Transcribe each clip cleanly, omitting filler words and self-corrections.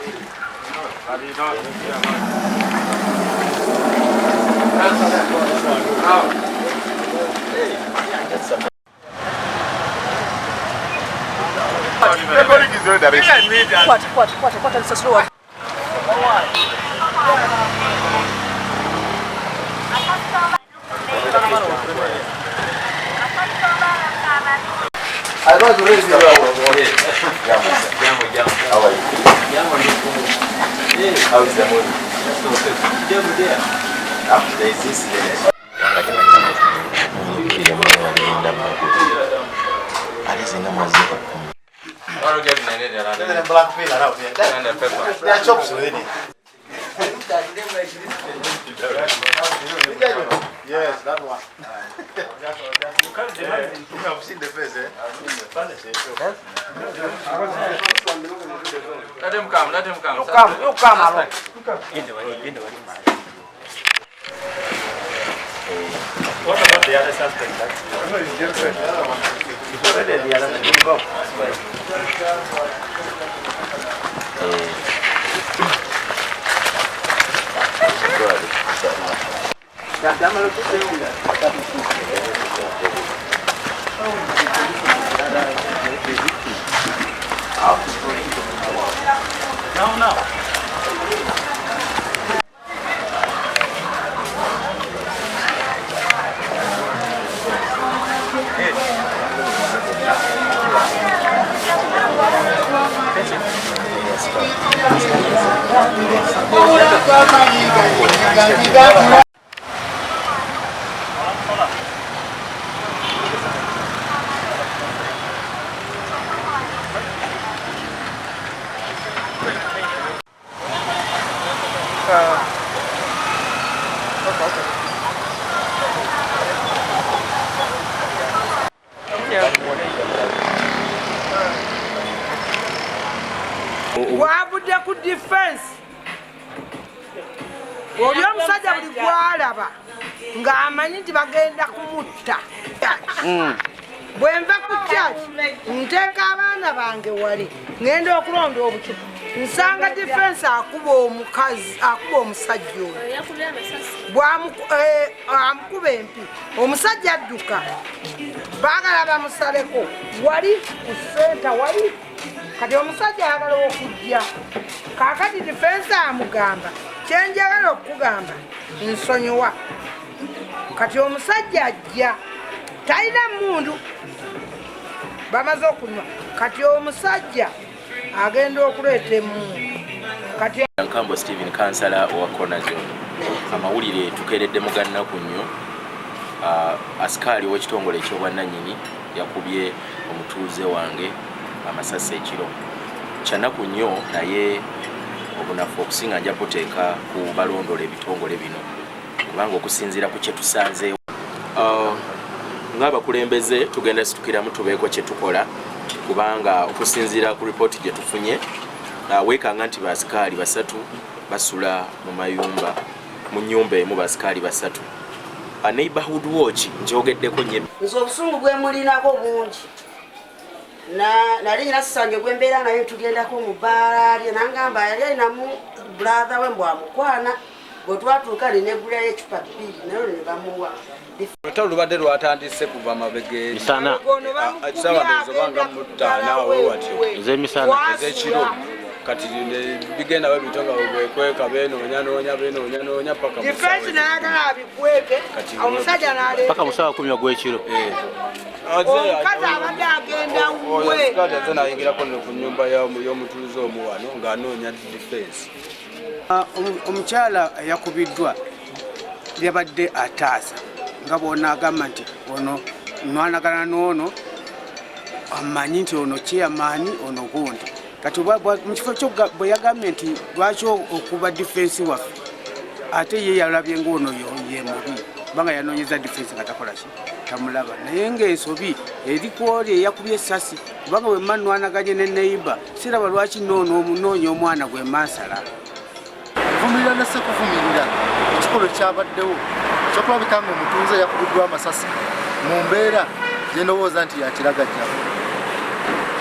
What is slow? I want to raise you up. How are you? How is the mood? There is this black peel around here. There are chops within it. Yes, that one. You have seen the face, eh? Let him come, let him come. You come along. What about the other suspect? No, it's different. It's already the other one. No. Wabudde ku diffence. Oli omusajja buli gwalaba ng'amanyi nti bagenda kumutta. Bwe nva ku kyaki nteeka abaana bange wali ngenda okulonda obucupa nsanga diffence akuba omukazi akuba omusajja oyo amukuba empi omusajja adduka baagala bamusaleko wali ku senta wali kati omusajja ayagala okujja kaakati diffence amugamba kyenjagala okugamba nsonyiwa kati omusajja ajja talina mundu bamaze okunywa kati omusajja agenda okuleeta emundu kati Nkambo Steven kansala owa Kona Zone amawulire tukeredde mugannaku nnyo askari w'ekitongole eky'obwannannyini yakubye omutuuze wange amasasi ekiro kyanaku nnyo naye obunafu okusinga nja kuteeka ku balondola ebitongole bino kubanga okusinziira ku kyetusanzeewo ng'abakulembeze tugenda situkiramu tubeeko kyetukola kubanga okusinziira ku ripooti gye tufunye weekanga nti baasikaali basatu basula mu mayumba mu nnyumba emu baasikaali basatu neighborhood watch njogeddeko nnyo nze obusungu bwe mulinako bungi nali nyina sisanje gwe mbeera naye tugendako mu baala lye nangamba yali alinamu brother we mbwamukwana bwe twatuuka nenegulayo ecupa bbiri nayo ne bamuwa olutalo lubadde lwatandise kuva amabega misana ekisabandoozo banga mutanawe watyo ez'emisana ez'ekiro kati bigenda babitonga bwekweka benoonya paka diffence nayagala abikweke omusajja n'aleeta paka musawa 10 gw'ekiro omukazi abadde agenda wuwe kati aze nayingirako ku nnyumba y'omutuuze omu wano ng'anoonya diffence omukyala yakubiddwa yabadde ataasa nga bona agamba nti ono nwanagana n'ono amanyi nti ono kyeyamaani ono gundi kati mu kifo kyo bwe yagambye nti lwaki okuba diffence waffe ate ye yalabye ng'ono ye mubi kubanga yanoonyeza diffence nga takola ki tamulaba naye ng'ensobi eri ku oli eyakubye essasi kubanga bwe mma nwanaganye ne neiba siraba lwaki noono omunoonya omwana gwe mansala kuvumirira ne sekuvumirira ekikolo kyabaddewo kyokulabika nga omutuuze yakubiddwa amasasi mu mbeera gye ndowooza nti yakiragajja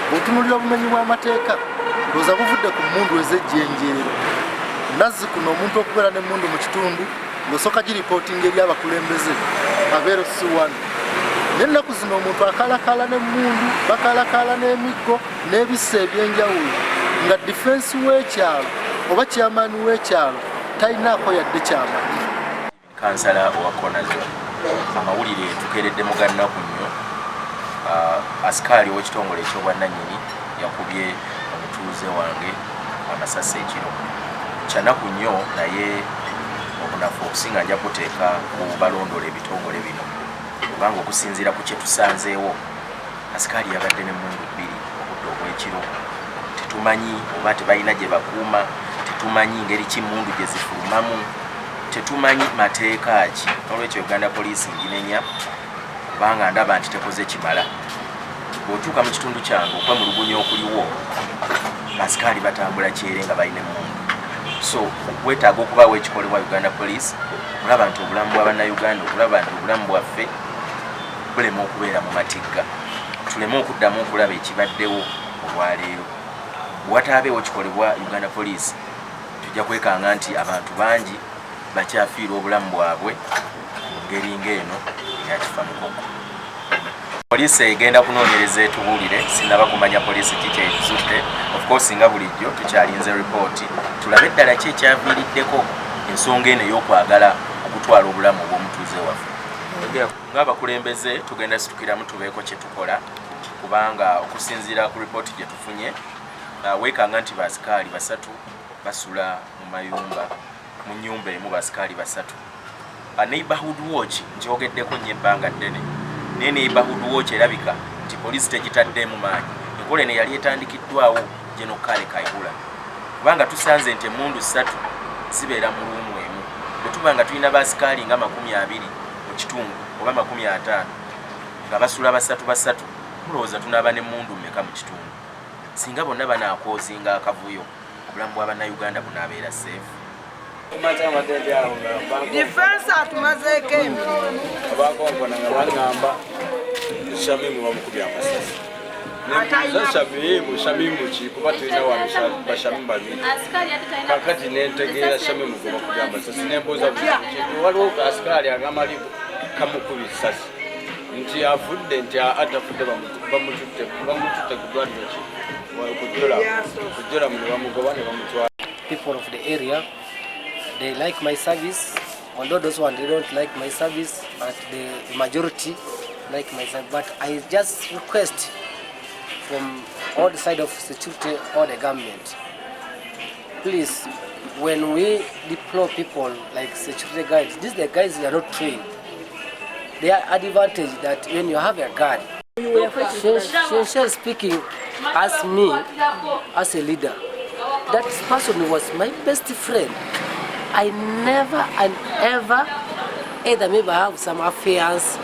bw'otunuulira obumenyi bw'amateeka ndowooza buvudde ku mmundu ez'ejjenjeero nazzi kuno omuntu okubeera n'emmundu mu kitundu ng'osooka giripootinga eri abakulembeze abeero si wano n'ennaku zino omuntu akalakala n'emmundu bakalakala n'emiggo n'ebisa ebyenjawulo nga diffence w'ekyalo oba kyamaani w'ekyalo talinaako yadde kyamanyi. kansala owa konazo amawulire tukeeredde mugannaku nnyo asikaali ow'ekitongole eky'obwannannyini yakubye omutuuze wange amasasi ekiro kyanaku nnyo naye obunafu okusinga nja kuteeka ku balondola ebitongole bino kubanga okusinziira ku kye tusanzeewo asikaali yabadde n'emmundu bbiri obudde obw'ekiro tetumanyi oba tebalina gye bakuuma tetumanyi ngeri ki emmundu gye zifulumamu tetumanyi mateeka ki n'olwekyo Uganda Police nginenya kubanga ndaba nti tekoze kimala bw'otuuka mu kitundu kyange okwemulugunya okuliwo asikaali batambula kyere nga balina emmundu so wetaaga okubaawo ekikolebwa Uganda Police olaba nti obulamu bw'abannayuganda okulaba nti obulamu bwaffe bulema okubeera mu matigga tuleme okuddamu okulaba ekibaddewo olwaleero bwataabeewo kikolebwa Uganda Police tujja kwekanga nti abantu bangi bakyafiirwa obulamu bwabwe mu ngeri ng'eno eyakifa mukoko. Poliisi egenda kunoonyereza etubuulire sinaba kumanya poliisi ki kyekizudde of course nga bulijjo tukyalinze ripooti tulabe eddala ki ekyaviiriddeko ensonga eno ey'okwagala okutwala obulamu obw'omutuuze waffe. Ng'abakulembeze tugenda situkiramu tubeeko kye tukola kubanga okusinziira ku ripooti gye tufunye weekanga nti baasikaali basatu basula mu mayumba mu nnyumba emu baasikaali basatu. Neighborhood watch ngyogeddeko nnyo ebbanga ddene naye neighborhood watch erabika nti poliisi tegitaddemu maanyi enkola eno yali etandikiddwawo General Kale Kayihura kubanga tusanze nti emmundu 3 zibeera mu luumu emu bwe tuba nga tulina baasikaali nga 20 mu kitundu oba 50 nga basula basatu mulowooza tunaaba n'emmundu mmeka mu kitundu singa bonna banaakozinga akavuyo obulamu bw'abannayuganda bunaabeera safe. Diffence atumazeeko emirimu abakompona nga baŋŋamba Shamimu bamukubye amasasi Shamimu ki kuba tulina wano bashamimu babiri kakati nentegeera Shamimu gwe bakubye amasasi nembuuza kintu waliwo asikaali agamali kamukubye essasi nti afudde nti atafudde bamututte ku ddwaliro ki kujjola mu ne bamugoba ne bamutwala. People of the area, they like my service, although those ones they don't like my service, but the majority like my service. But I just request from all the side of security or the government, please, when we deploy people like security guards, these the guys they are not trained. They are advantage that when you have a guard, she speaking as me, as a leader, that person was my best friend. I never and ever, either maybe I have some affairs